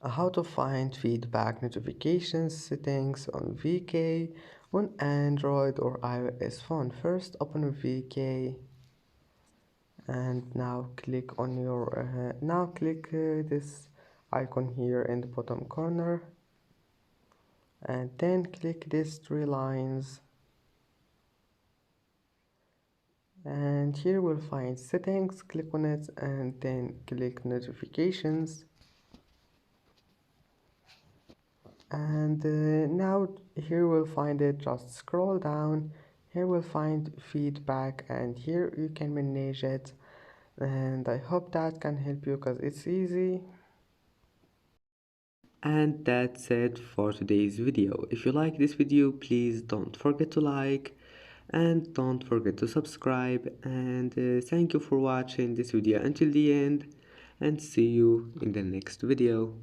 How to find feedback notifications settings on VK on Android or iOS phone. First open VK and now click on your this icon here in the bottom corner, and then click these three lines, and here we'll find settings. Click on it and then click notifications, and now here we'll find it. Just scroll down, here we'll find feedback, and here you can manage it, and I hope that can help you because it's easy. And that's it for today's video. If you like this video, please don't forget to like and don't forget to subscribe, and thank you for watching this video until the end, and see you in the next video.